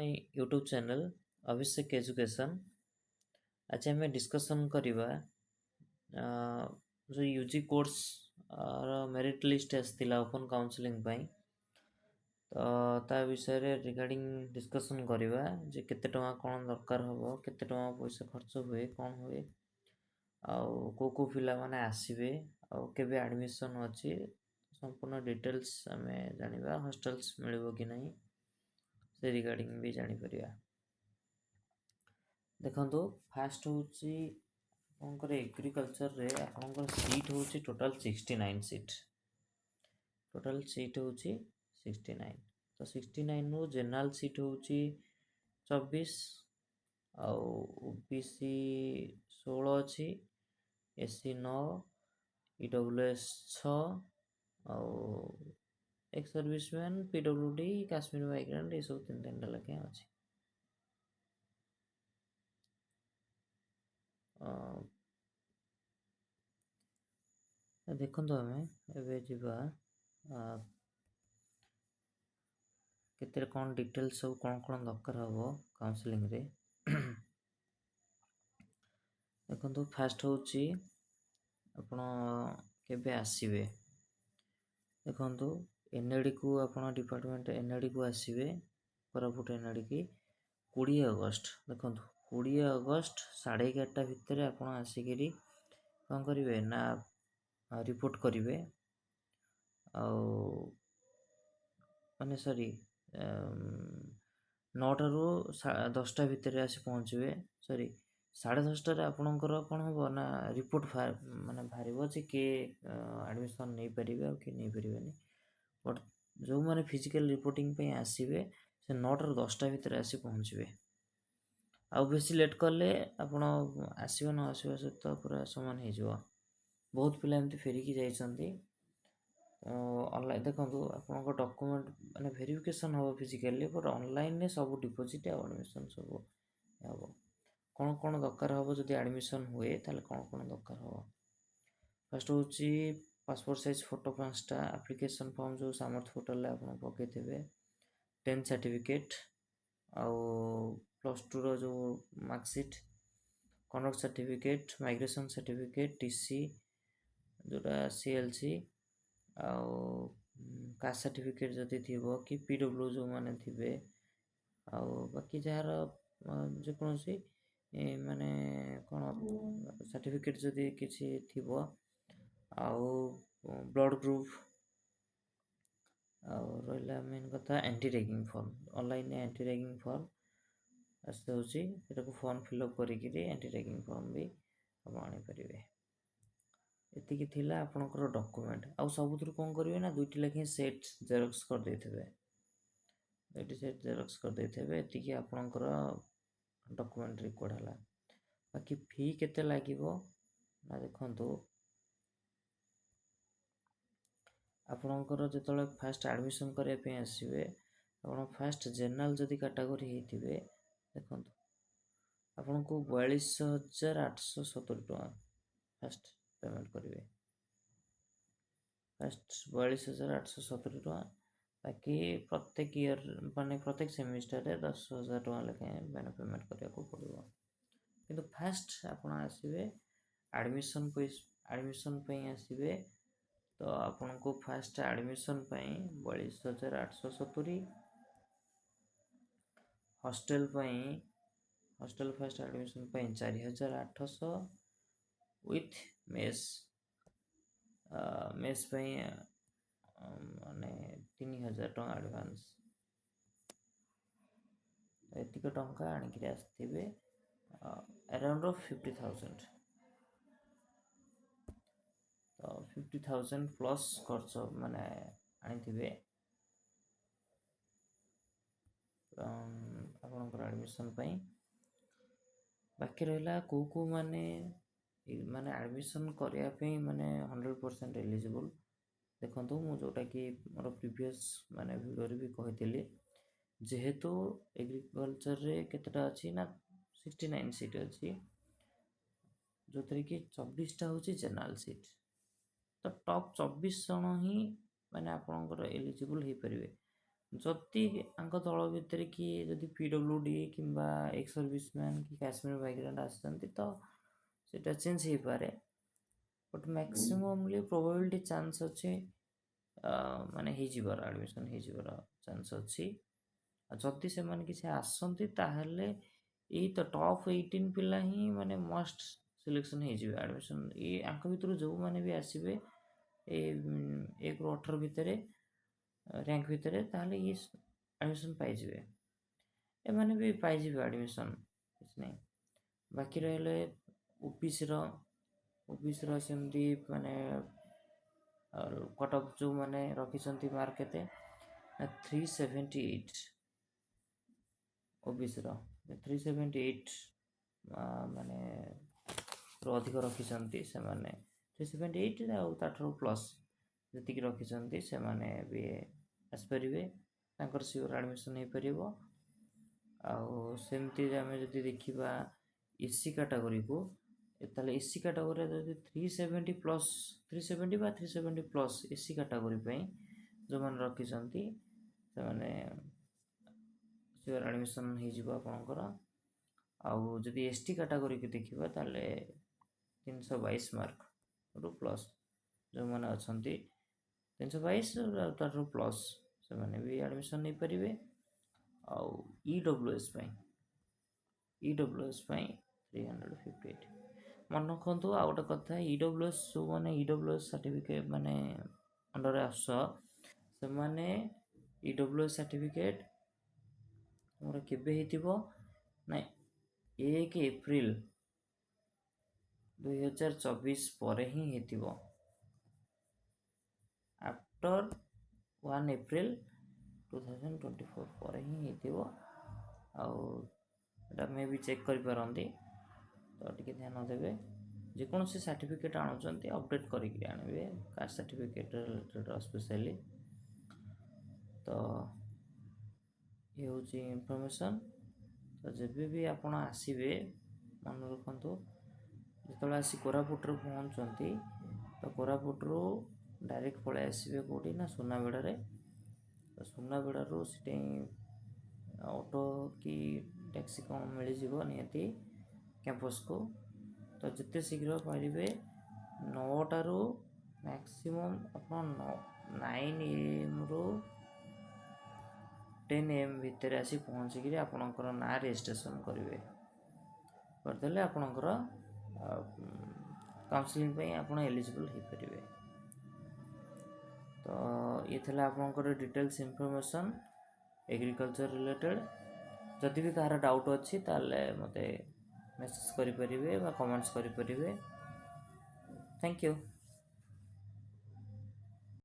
YouTube channel अभिषेक education. आज आम discussion करिबा जो यूजी कोर्स मेरिट लिस्ट आसला ओपन काउंसलिंग पाई। तो ता विषय रे रिगार्डिंग डिस्कसन करिबा जे केते टका कोन दरकार हबो, केते टका पैसा खर्च हुए, कोन हुए, आउ को पिला माने आसीबे, आउ केबे एडमिशन अछि, संपूर्ण डिटेल्स आमे जानिबा। हॉस्टल्स मिलिबो कि नहीं से रिगार्डिंग भी जानी परिया। देखो फास्ट होची आपनकर एग्रीकल्चर रे आपनकर सीट होची टोटल 69 सीट। टोटल सीट होची 69। तो 69 नु जनरल सीट होची 24, आउ ओबीसी 16 अछि, एससी 9, ईडब्ल्यूएस 6, आउ ex serviceman, PWD, Kashmir migrant ये सब 3 लखे अछि। देखो आमे एबे जिबा केते कोन डिटेल्स सब कोन दरकार हबो काउंसलिंग रे। देखो फास्ट होची आपण केबे आसीबे। देखो एनएडी को आपण डिपार्टमेंट एनएडी को आसीबे, कोरापुट एनएडी की 20 अगस्त। देखो 20 अगस्त 11:30 भितर आपण आसीकिरी कोन करिवे ना रिपोर्ट करिवे। माने सॉरी 9 रू 10 भितर आसी पहुँचवे। सॉरी 10:30 रे आपणकर कोन हो ना रिपोर्ट माने भारिबो जे के एडमिशन नहीं परिबे आ के नहीं परिबेनी। बट जो माने फिजिकल रिपोर्टिंग पे आसीबे से 9 रू 10 भितर आसी पहुँचवे। आ बेसी लेट करले आपण आसीबे न आसीबे से तो पूरा समान हे जिवो। बहुत पिला एमती फेरिकी जाइछंती। ऑनलाइन देखो आपन डॉक्यूमेंट माने वेरिफिकेशन हो फिजिकली, बट ऑनलाइन ने सब डिपॉजिट आ एडमिशन सब हो। कोन दरकार हो जदि एडमिशन हुए ताले कोन दरकार हो। फर्स्ट होची पासपोर्ट साइज फोटो 5टा, एप्लिकेशन फॉर्म जो सामर्थ पोर्टल ले आपन पकेइथिबे, 10 सर्टिफिकेट, आउ +2 रो जो marksheet, convert certificate, migration certificate, TC जोटा सीएलसी, आउ कास्ट सर्टिफिकेट जदि थिबो कि पीडब्ल्यू जो माने थिबे, आउ बाकी जार जे कोनसी माने कोन सर्टिफिकेट जदि किछि थिबो, आउ ब्लड ग्रुप, आउ रहला मेन कथा anti ragging form. Online anti ragging form आसे होची, एटा को फॉर्म फिल अप करिकि एंटी रैगिंग फॉर्म भी आप आनी परिबे। एतिकी थिला आपनकर डॉक्यूमेंट। आउ सबुथुर कोन करिवे ना 2टी लेखे सेट जेरॉक्स कर देथिबे। 2टी सेट जेरॉक्स कर देथिबे। एतिकी आपनकर डॉक्यूमेंट रिकॉर्ड हला। बाकी फी केते लागिवो ना देखंतु आपनकर जेतले फर्स्ट एडमिशन करे पे आसीबे, आपण फर्स्ट जनरल जदि कैटेगरी हेतिबे देखंतु आपनको 42,870 टका फर्स्ट पेमेंट करिवे। फर्स्ट 42,870 टका। बाकी प्रत्येक ईयर माने प्रत्येक सेमिस्टर रे 10,000 टका लेके माने पेमेंट करिया को पड़िबो। किंतु फर्स्ट आपण आसीबे एडमिशन पे आसीबे, तो आपनको फर्स्ट एडमिशन पई 42,870, हॉस्टल फर्स्ट एडमिशन पई 4,800 विथ मेस पई माने 3,000 टका एडवांस। एतिक टंका आनिकि आस्थिबे अराउंड 50,000। तो 50,000 प्लस खर्च माने आनिथिबे आपनकर एडमिशन पई। बाकी रहला को माने एडमिशन करिया पे माने 100% एलिजिबल। देखंतु मु जोटा कि मोर प्रीवियस माने वीडियो रे भी कहितली, जेहेतु एग्रीकल्चर रे केतेटा अछि ना 69 सीट अछि, जोतरे कि 24टा होची जनरल सीट। तो टॉप 24 जन ही माने आपनकर एलिजिबल हे परिबे। ଯଦି ଆଙ୍କ ଦଳ ଭିତରେ କିଏ ଯଦି PWD କିମ୍ବା ଏକ୍ସ ସର୍ଭିସମ୍ୟାନ୍ କି କାଶ୍ମୀର ମାଇଗ୍ରାଣ୍ଟ ଆସିଛନ୍ତି ତ ସେଇଟା ଚେଞ୍ଜ ହେଇପାରେ, ବଟ୍ ମ୍ୟାକ୍ସିମମଲି ପ୍ରୋବାବିଲିଟି ଚାନ୍ସ ଅଛି ମାନେ ହେଇଯିବାର, ଆଡ଼ମିସନ୍ ହେଇଯିବାର ଚାନ୍ସ ଅଛି। ଆଉ ଯଦି ସେମାନେ କିଛି ଆସନ୍ତି ତାହେଲେ ଏଇ ତ ଟପ୍ 18 ପିଲା ହିଁ ମାନେ ମଷ୍ଟ ସିଲେକ୍ସନ୍ ହେଇଯିବେ ଆଡ଼ମିସନ୍। ଏଇ ଆଙ୍କ ଭିତରୁ ଯେଉଁମାନେ ବି ଆସିବେ ଏଇ 1ରୁ 18 ଭିତରେ ର୍ୟାଙ୍କ ଭିତରେ, ତାହେଲେ ଇଏ ଆଡ଼ମିସନ୍ ପାଇଯିବେ, ଏମାନେ ବି ପାଇଯିବେ ଆଡ଼ମିସନ୍, କିଛି ନାହିଁ। ବାକି ରହିଲେ ଓବିସିର ସେମିତି ମାନେ କଟ୍ ଅଫ୍ ଯେଉଁମାନେ ରଖିଛନ୍ତି ମାର୍କ କେତେ 378, ଓବିସିର 378 ମାନେ ଅଧିକ ରଖିଛନ୍ତି ସେମାନେ, 378 ଆଉ ତାଠାରୁ ପ୍ଲସ୍ ଯେତିକି ରଖିଛନ୍ତି ସେମାନେ ବି ଆସିପାରିବେ, ତାଙ୍କର ସିଓର ଆଡ଼ମିସନ୍ ହେଇପାରିବ। ଆଉ ସେମିତି ଆମେ ଯଦି ଦେଖିବା ଏସି କାଟାଗୋରୀକୁ, ତାହେଲେ ଏସି କାଟାଗୋରୀରେ ଯଦି 370 ବା 370+ ଏସି କାଟାଗୋରୀ ପାଇଁ ଯେଉଁମାନେ ରଖିଛନ୍ତି ସେମାନେ ସିଓର ଆଡ଼ମିସନ୍ ହେଇଯିବ ଆପଣଙ୍କର। ଆଉ ଯଦି ST କାଟାଗୋରୀକୁ ଦେଖିବା ତାହେଲେ 322 ମାର୍କରୁ ପ୍ଲସ୍ ଯେଉଁମାନେ ଅଛନ୍ତି, 322 ଆଉ ତାଠାରୁ ପ୍ଲସ୍ ସେମାନେ ବି ଆଡ଼ମିସନ୍ ନେଇପାରିବେ। ଆଉ EWS ପାଇଁ 358। ମନେ ରଖନ୍ତୁ ଆଉ ଗୋଟେ କଥା, EWS ଯେଉଁମାନେ EWS ସାର୍ଟିଫିକେଟ୍ ମାନେ ଅଣ୍ଡରରେ ଆସୁଛ, ସେମାନେ EWS ସାର୍ଟିଫିକେଟ୍ ଆମର କେବେ ହେଇଥିବ ନା 1 ଏପ୍ରିଲ 2024 ପରେ ହିଁ ହେଇଥିବ। ଆଫ୍ଟର 1 ଏପ୍ରିଲ 2024 ପରେ ହିଁ ହେଇଥିବ। ଆଉ ଏଇଟା ମେ ବି ଚେକ୍ କରିପାରନ୍ତି, ତ ଟିକେ ଧ୍ୟାନ ଦେବେ। ଯେକୌଣସି ସାର୍ଟିଫିକେଟ୍ ଆଣୁଛନ୍ତି ଅପଡ଼େଟ୍ କରିକି ଆଣିବେ, କାଷ୍ଟ ସାର୍ଟିଫିକେଟ୍ ରିଲେଟେଡ଼୍ ସ୍ପେଶାଲି। ତ ଇଏ ହେଉଛି ଇନଫର୍ମେସନ୍। ତ ଯେବେ ବି ଆପଣ ଆସିବେ ମନେ ରଖନ୍ତୁ, ଯେତେବେଳେ ଆସି କୋରାପୁଟରେ ପହଞ୍ଚୁଛନ୍ତି ତ କୋରାପୁଟରୁ ଡାଇରେକ୍ଟ ପଳାଇ ଆସିବେ କେଉଁଠି ନା ସୁନାବେଡ଼ାରେ। ତ ସୁନାବେଡ଼ାରୁ ସେଠି ଅଟୋ କି ଟ୍ୟାକ୍ସି କ'ଣ ମିଳିଯିବ ନିହାତି କ୍ୟାମ୍ପସ୍କୁ। ତ ଯେତେ ଶୀଘ୍ର ପାରିବେ 9ଟାରୁ ମ୍ୟାକ୍ସିମମ୍ ଆପଣ 9 AM-ରୁ 10 AM ଭିତରେ ଆସି ପହଞ୍ଚିକିରି ଆପଣଙ୍କର ନାଁ ରେଜିଷ୍ଟ୍ରେସନ୍ କରିଦେଲେ ଆପଣଙ୍କର କାଉନସିଲିଂ ପାଇଁ ଆପଣ ଏଲିଜିବଲ୍ ହେଇପାରିବେ। ତ ଇଏ ଥିଲା ଆପଣଙ୍କର ଡିଟେଲ୍ସ ଇନଫର୍ମେସନ୍ ଏଗ୍ରିକଲଚର୍ ରିଲେଟେଡ଼୍। ଯଦି ବି କାହାର ଡାଉଟ୍ ଅଛି ତାହେଲେ ମୋତେ ମେସେଜ୍ କରିପାରିବେ ବା କମେଣ୍ଟସ୍ କରିପାରିବେ। Thank you.